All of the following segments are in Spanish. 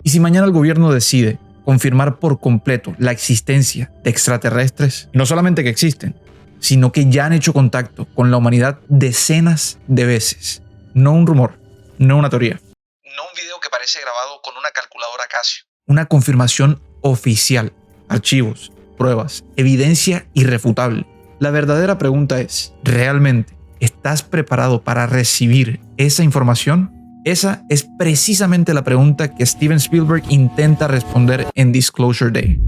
Y si mañana el gobierno decide confirmar por completo la existencia de extraterrestres, y no solamente que existen, sino que ya han hecho contacto con la humanidad decenas de veces. No un rumor, no una teoría. No un video que parece grabado con una calculadora Casio. Una confirmación oficial. Archivos, pruebas, evidencia irrefutable. La verdadera pregunta es, ¿realmente estás preparado para recibir esa información? Esa es precisamente la pregunta que Steven Spielberg intenta responder en Disclosure Day.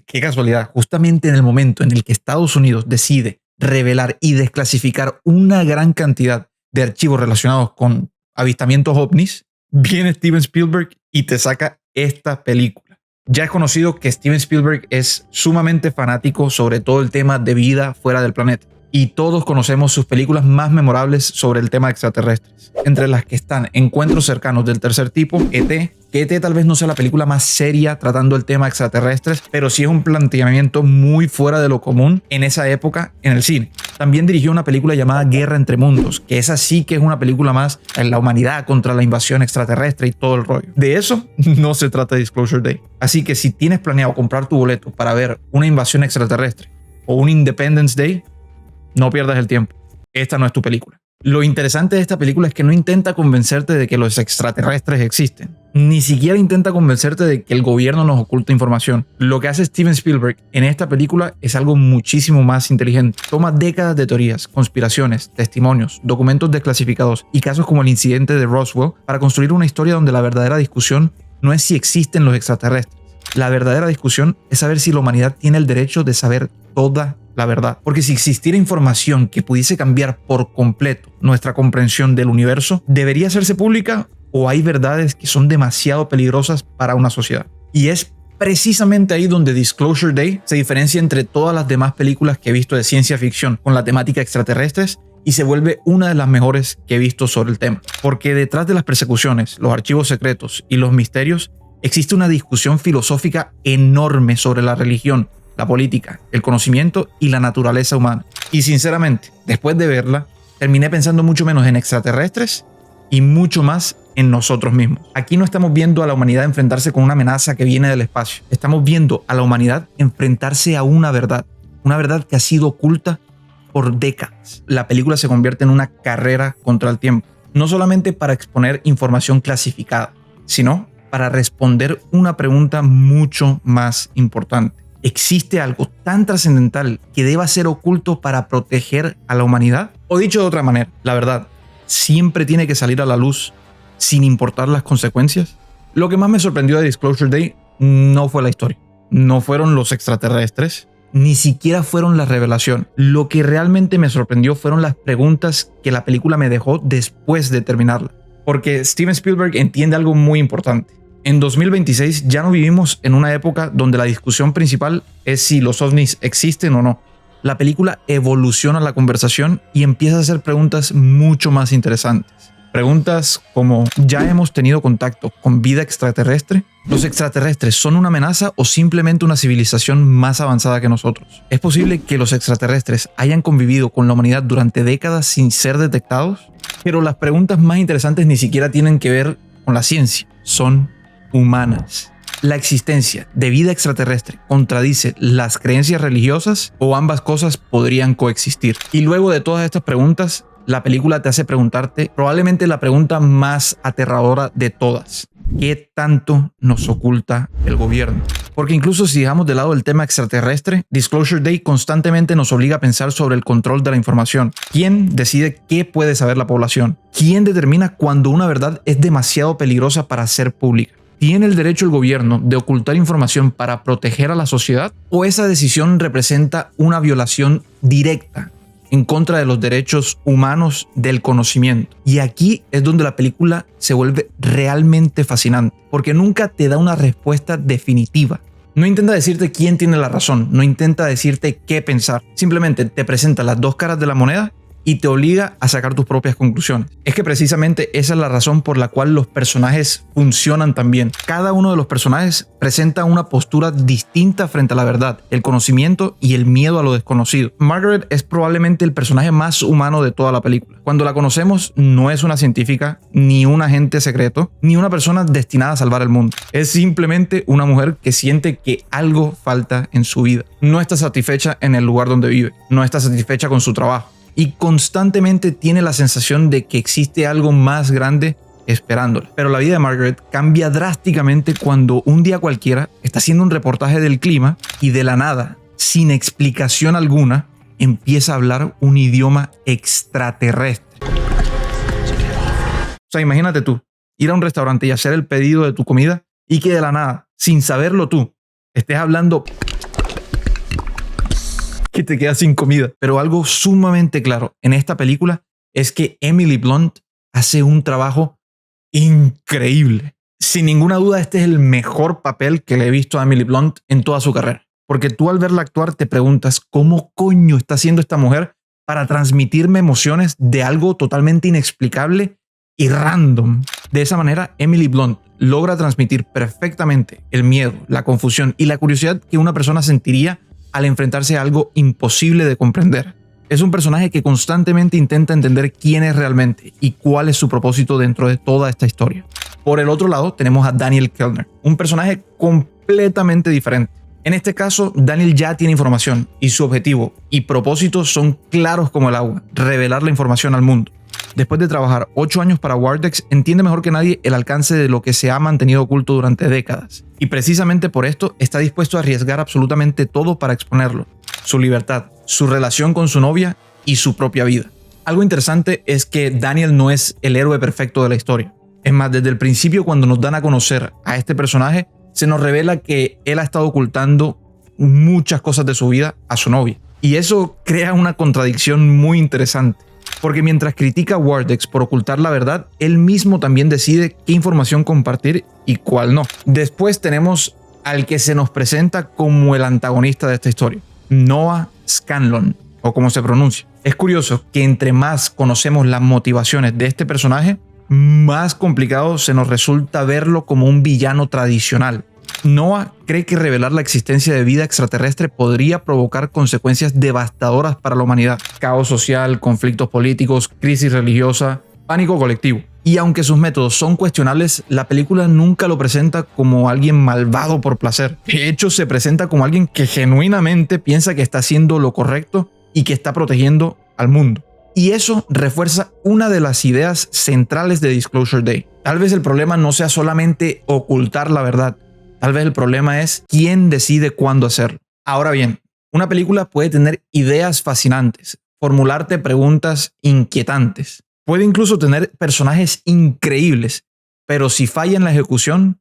Qué casualidad, justamente en el momento en el que Estados Unidos decide revelar y desclasificar una gran cantidad de archivos relacionados con avistamientos ovnis, viene Steven Spielberg y te saca esta película. Ya es conocido que Steven Spielberg es sumamente fanático sobre todo el tema de vida fuera del planeta. Y todos conocemos sus películas más memorables sobre el tema de extraterrestres, entre las que están Encuentros cercanos del tercer tipo, E.T., que E.T. tal vez no sea la película más seria tratando el tema de extraterrestres, pero sí es un planteamiento muy fuera de lo común en esa época en el cine. También dirigió una película llamada Guerra entre Mundos, que esa sí que es una película más en la humanidad contra la invasión extraterrestre y todo el rollo. De eso no se trata Disclosure Day. Así que si tienes planeado comprar tu boleto para ver una invasión extraterrestre o un Independence Day, no pierdas el tiempo. Esta no es tu película. Lo interesante de esta película es que no intenta convencerte de que los extraterrestres existen. Ni siquiera intenta convencerte de que el gobierno nos oculta información. Lo que hace Steven Spielberg en esta película es algo muchísimo más inteligente. Toma décadas de teorías, conspiraciones, testimonios, documentos desclasificados y casos como el incidente de Roswell para construir una historia donde la verdadera discusión no es si existen los extraterrestres. La verdadera discusión es saber si la humanidad tiene el derecho de saber toda la verdad. Porque si existiera información que pudiese cambiar por completo nuestra comprensión del universo, ¿debería hacerse pública o hay verdades que son demasiado peligrosas para una sociedad? Y es precisamente ahí donde Disclosure Day se diferencia entre todas las demás películas que he visto de ciencia ficción con la temática extraterrestres y se vuelve una de las mejores que he visto sobre el tema. Porque detrás de las persecuciones, los archivos secretos y los misterios, existe una discusión filosófica enorme sobre la religión, la política, el conocimiento y la naturaleza humana. Y sinceramente, después de verla, terminé pensando mucho menos en extraterrestres y mucho más en nosotros mismos. Aquí no estamos viendo a la humanidad enfrentarse con una amenaza que viene del espacio. Estamos viendo a la humanidad enfrentarse a una verdad que ha sido oculta por décadas. La película se convierte en una carrera contra el tiempo, no solamente para exponer información clasificada, sino para responder una pregunta mucho más importante. ¿Existe algo tan trascendental que deba ser oculto para proteger a la humanidad? O dicho de otra manera, la verdad siempre tiene que salir a la luz sin importar las consecuencias. Lo que más me sorprendió de Disclosure Day no fue la historia, no fueron los extraterrestres, ni siquiera fueron las revelaciones. Lo que realmente me sorprendió fueron las preguntas que la película me dejó después de terminarla. Porque Steven Spielberg entiende algo muy importante. En 2026 ya no vivimos en una época donde la discusión principal es si los ovnis existen o no. La película evoluciona la conversación y empieza a hacer preguntas mucho más interesantes. Preguntas como, ¿ya hemos tenido contacto con vida extraterrestre? ¿Los extraterrestres son una amenaza o simplemente una civilización más avanzada que nosotros? ¿Es posible que los extraterrestres hayan convivido con la humanidad durante décadas sin ser detectados? Pero las preguntas más interesantes ni siquiera tienen que ver con la ciencia, son humanas. ¿La existencia de vida extraterrestre contradice las creencias religiosas o ambas cosas podrían coexistir? Y luego de todas estas preguntas, la película te hace preguntarte probablemente la pregunta más aterradora de todas. ¿Qué tanto nos oculta el gobierno? Porque incluso si dejamos de lado el tema extraterrestre, Disclosure Day constantemente nos obliga a pensar sobre el control de la información. ¿Quién decide qué puede saber la población? ¿Quién determina cuando una verdad es demasiado peligrosa para ser pública? ¿Tiene el derecho el gobierno de ocultar información para proteger a la sociedad? ¿O esa decisión representa una violación directa en contra de los derechos humanos del conocimiento? Y aquí es donde la película se vuelve realmente fascinante, porque nunca te da una respuesta definitiva. No intenta decirte quién tiene la razón, no intenta decirte qué pensar. Simplemente te presenta las dos caras de la moneda y te obliga a sacar tus propias conclusiones. Es que precisamente esa es la razón por la cual los personajes funcionan tan bien. Cada uno de los personajes presenta una postura distinta frente a la verdad, el conocimiento y el miedo a lo desconocido. Margaret es probablemente el personaje más humano de toda la película. Cuando la conocemos, no es una científica, ni un agente secreto, ni una persona destinada a salvar el mundo. Es simplemente una mujer que siente que algo falta en su vida. No está satisfecha en el lugar donde vive, no está satisfecha con su trabajo y constantemente tiene la sensación de que existe algo más grande esperándola. Pero la vida de Margaret cambia drásticamente cuando un día cualquiera está haciendo un reportaje del clima y de la nada, sin explicación alguna, empieza a hablar un idioma extraterrestre. O sea, imagínate tú, ir a un restaurante y hacer el pedido de tu comida y que de la nada, sin saberlo tú, estés hablando que te quedas sin comida. Pero algo sumamente claro en esta película es que Emily Blunt hace un trabajo increíble. Sin ninguna duda, este es el mejor papel que le he visto a Emily Blunt en toda su carrera. Porque tú al verla actuar te preguntas cómo coño está haciendo esta mujer para transmitirme emociones de algo totalmente inexplicable y random. De esa manera, Emily Blunt logra transmitir perfectamente el miedo, la confusión y la curiosidad que una persona sentiría al enfrentarse a algo imposible de comprender. Es un personaje que constantemente intenta entender quién es realmente y cuál es su propósito dentro de toda esta historia. Por el otro lado, tenemos a Daniel Kellner, un personaje completamente diferente. En este caso, Daniel ya tiene información y su objetivo y propósito son claros como el agua: revelar la información al mundo. Después de trabajar 8 años para Wardex, entiende mejor que nadie el alcance de lo que se ha mantenido oculto durante décadas. Y precisamente por esto está dispuesto a arriesgar absolutamente todo para exponerlo: su libertad, su relación con su novia y su propia vida. Algo interesante es que Daniel no es el héroe perfecto de la historia. Es más, desde el principio, cuando nos dan a conocer a este personaje, se nos revela que él ha estado ocultando muchas cosas de su vida a su novia. Y eso crea una contradicción muy interesante. Porque mientras critica a Wardex por ocultar la verdad, él mismo también decide qué información compartir y cuál no. Después tenemos al que se nos presenta como el antagonista de esta historia, Noah Scanlon, o como se pronuncia. Es curioso que entre más conocemos las motivaciones de este personaje, más complicado se nos resulta verlo como un villano tradicional. Noah cree que revelar la existencia de vida extraterrestre podría provocar consecuencias devastadoras para la humanidad: caos social, conflictos políticos, crisis religiosa, pánico colectivo. Y aunque sus métodos son cuestionables, la película nunca lo presenta como alguien malvado por placer. De hecho, se presenta como alguien que genuinamente piensa que está haciendo lo correcto y que está protegiendo al mundo. Y eso refuerza una de las ideas centrales de Disclosure Day. Tal vez el problema no sea solamente ocultar la verdad. Tal vez el problema es quién decide cuándo hacerlo. Ahora bien, una película puede tener ideas fascinantes, formularte preguntas inquietantes, puede incluso tener personajes increíbles, pero si falla en la ejecución,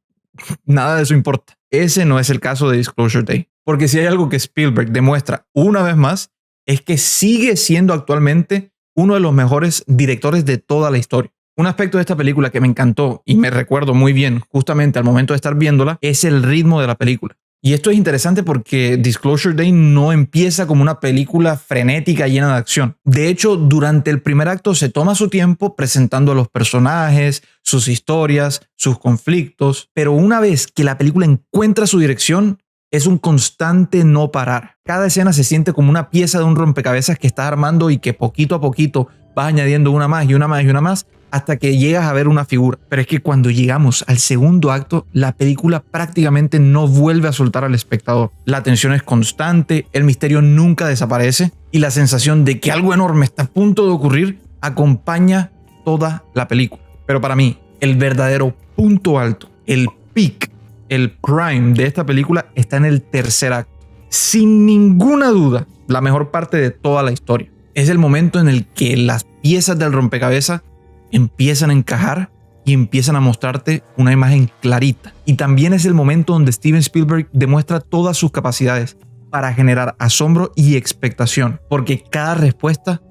nada de eso importa. Ese no es el caso de Disclosure Day. Porque si hay algo que Spielberg demuestra una vez más, es que sigue siendo actualmente uno de los mejores directores de toda la historia. Un aspecto de esta película que me encantó y me recuerdo muy bien justamente al momento de estar viéndola es el ritmo de la película. Y esto es interesante porque Disclosure Day no empieza como una película frenética llena de acción. De hecho, durante el primer acto se toma su tiempo presentando a los personajes, sus historias, sus conflictos, pero una vez que la película encuentra su dirección, es un constante no parar. Cada escena se siente como una pieza de un rompecabezas que estás armando y que poquito a poquito vas añadiendo una más y una más y una más hasta que llegas a ver una figura. Pero es que cuando llegamos al segundo acto, la película prácticamente no vuelve a soltar al espectador. La tensión es constante, el misterio nunca desaparece y la sensación de que algo enorme está a punto de ocurrir acompaña toda la película. Pero para mí, el verdadero punto alto, el peak, el prime de esta película está en el tercer acto. Sin ninguna duda, la mejor parte de toda la historia. Es el momento en el que las piezas del rompecabezas empiezan a encajar y empiezan a mostrarte una imagen clarita. Y también es el momento donde Steven Spielberg demuestra todas sus capacidades para generar asombro y expectación, porque cada respuesta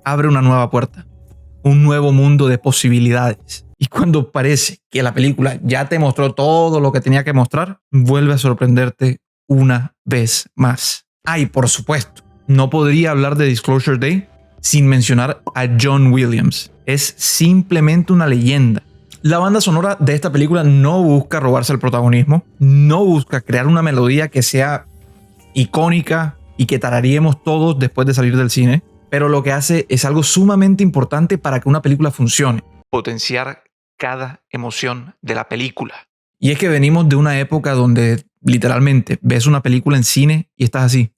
abre una nueva puerta, un nuevo mundo de posibilidades. Y cuando parece que la película ya te mostró todo lo que tenía que mostrar, vuelve a sorprenderte una vez más. Y por supuesto, no podría hablar de Disclosure Day sin mencionar a John Williams. Es simplemente una leyenda. La banda sonora de esta película no busca robarse el protagonismo, no busca crear una melodía que sea icónica y que tararíamos todos después de salir del cine, pero lo que hace es algo sumamente importante para que una película funcione: potenciar cada emoción de la película. Y es que venimos de una época donde literalmente ves una película en cine y estás así,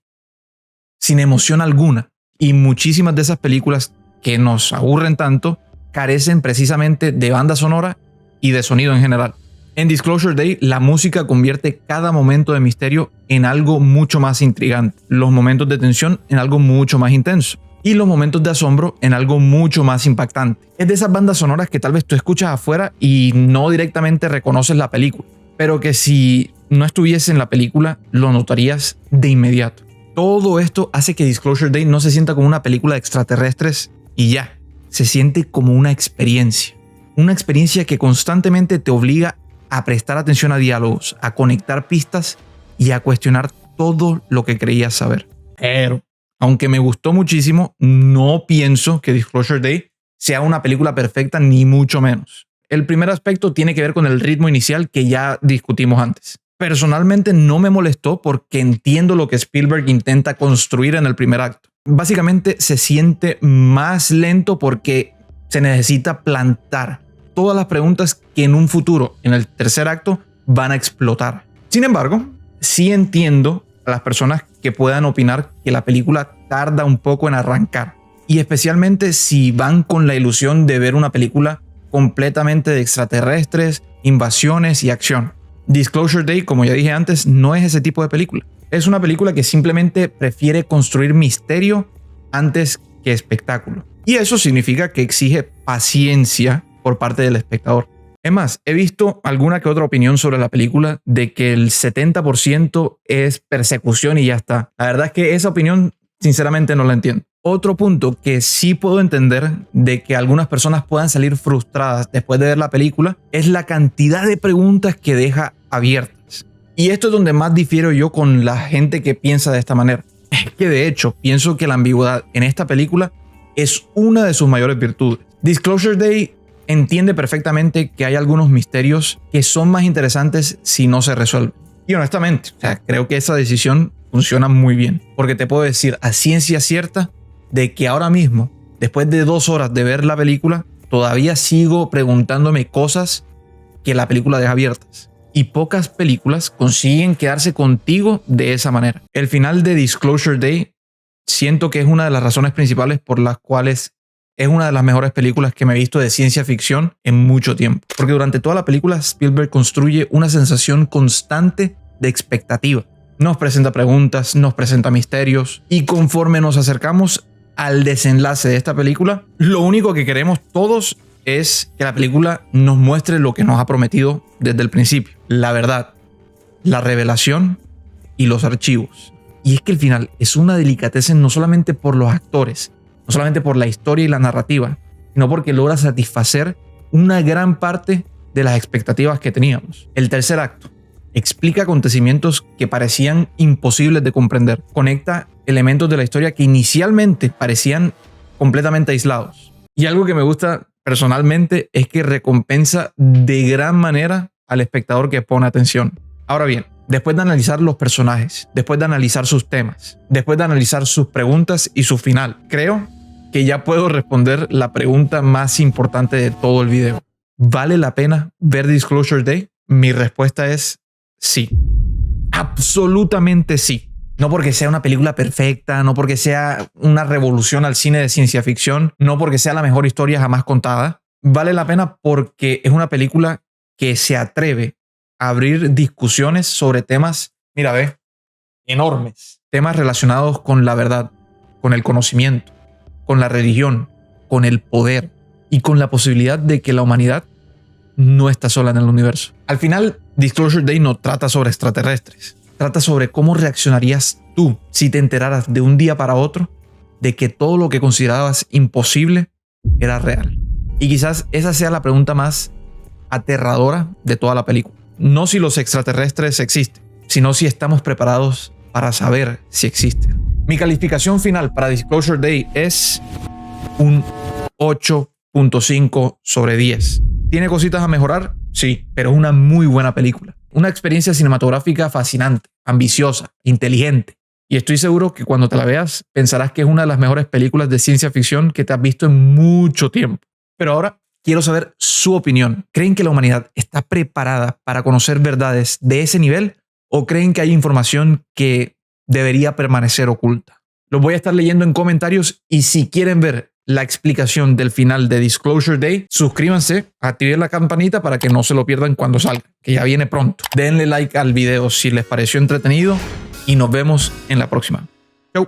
sin emoción alguna. Y muchísimas de esas películas que nos aburren tanto carecen precisamente de banda sonora y de sonido en general. En Disclosure Day, la música convierte cada momento de misterio en algo mucho más intrigante, los momentos de tensión en algo mucho más intenso y los momentos de asombro en algo mucho más impactante. Es de esas bandas sonoras que tal vez tú escuchas afuera y no directamente reconoces la película, pero que si no estuviese en la película lo notarías de inmediato. Todo esto hace que Disclosure Day no se sienta como una película de extraterrestres y ya. Se siente como una experiencia que constantemente te obliga a prestar atención a diálogos, a conectar pistas y a cuestionar todo lo que creías saber. Pero, aunque me gustó muchísimo, no pienso que Disclosure Day sea una película perfecta, ni mucho menos. El primer aspecto tiene que ver con el ritmo inicial que ya discutimos antes. Personalmente no me molestó porque entiendo lo que Spielberg intenta construir en el primer acto. Básicamente se siente más lento porque se necesita plantar todas las preguntas que en un futuro, en el tercer acto, van a explotar. Sin embargo, sí entiendo a las personas que puedan opinar que la película tarda un poco en arrancar. Y especialmente si van con la ilusión de ver una película completamente de extraterrestres, invasiones y acción. Disclosure Day, como ya dije antes, no es ese tipo de película. Es una película que simplemente prefiere construir misterio antes que espectáculo. Y eso significa que exige paciencia por parte del espectador. Es más, he visto alguna que otra opinión sobre la película de que el 70% es persecución y ya está. La verdad es que esa opinión sinceramente no la entiendo. Otro punto que sí puedo entender de que algunas personas puedan salir frustradas después de ver la película es la cantidad de preguntas que deja abiertas. Y esto es donde más difiero yo con la gente que piensa de esta manera. Es que de hecho pienso que la ambigüedad en esta película es una de sus mayores virtudes. Disclosure Day entiende perfectamente que hay algunos misterios que son más interesantes si no se resuelven. Y honestamente, creo que esa decisión funciona muy bien. Porque te puedo decir a ciencia cierta de que ahora mismo, después de 2 horas de ver la película, todavía sigo preguntándome cosas que la película deja abiertas. Y pocas películas consiguen quedarse contigo de esa manera. El final de Disclosure Day siento que es una de las razones principales por las cuales es una de las mejores películas que me he visto de ciencia ficción en mucho tiempo. Porque durante toda la película Spielberg construye una sensación constante de expectativa. Nos presenta preguntas, nos presenta misterios y conforme nos acercamos al desenlace de esta película, lo único que queremos todos es que la película nos muestre lo que nos ha prometido desde el principio. La verdad, la revelación y los archivos. Y es que el final es una delicatessen no solamente por los actores, no solamente por la historia y la narrativa, sino porque logra satisfacer una gran parte de las expectativas que teníamos. El tercer acto explica acontecimientos que parecían imposibles de comprender. Conecta elementos de la historia que inicialmente parecían completamente aislados. Y algo que me gusta personalmente es que recompensa de gran manera al espectador que pone atención. Ahora bien, después de analizar los personajes, después de analizar sus temas, después de analizar sus preguntas y su final, creo que ya puedo responder la pregunta más importante de todo el video. ¿Vale la pena ver Disclosure Day? Mi respuesta es sí. Absolutamente sí. No porque sea una película perfecta, no porque sea una revolución al cine de ciencia ficción, no porque sea la mejor historia jamás contada. Vale la pena porque es una película que se atreve a abrir discusiones sobre temas, mira, ve, enormes. Temas relacionados con la verdad, con el conocimiento, con la religión, con el poder y con la posibilidad de que la humanidad no está sola en el universo. Al final, Disclosure Day no trata sobre extraterrestres. Trata sobre cómo reaccionarías tú si te enteraras de un día para otro de que todo lo que considerabas imposible era real. Y quizás esa sea la pregunta más aterradora de toda la película. No si los extraterrestres existen, sino si estamos preparados para saber si existen. Mi calificación final para Disclosure Day es un 8.5 sobre 10. ¿Tiene cositas a mejorar? Sí, pero es una muy buena película. Una experiencia cinematográfica fascinante, ambiciosa, inteligente. Y estoy seguro que cuando te la veas pensarás que es una de las mejores películas de ciencia ficción que te has visto en mucho tiempo. Pero ahora quiero saber su opinión. ¿Creen que la humanidad está preparada para conocer verdades de ese nivel o creen que hay información que debería permanecer oculta? Los voy a estar leyendo en comentarios y si quieren ver la explicación del final de Disclosure Day, suscríbanse, activen la campanita para que no se lo pierdan cuando salga, que ya viene pronto. Denle like al video si les pareció entretenido y nos vemos en la próxima. Chau.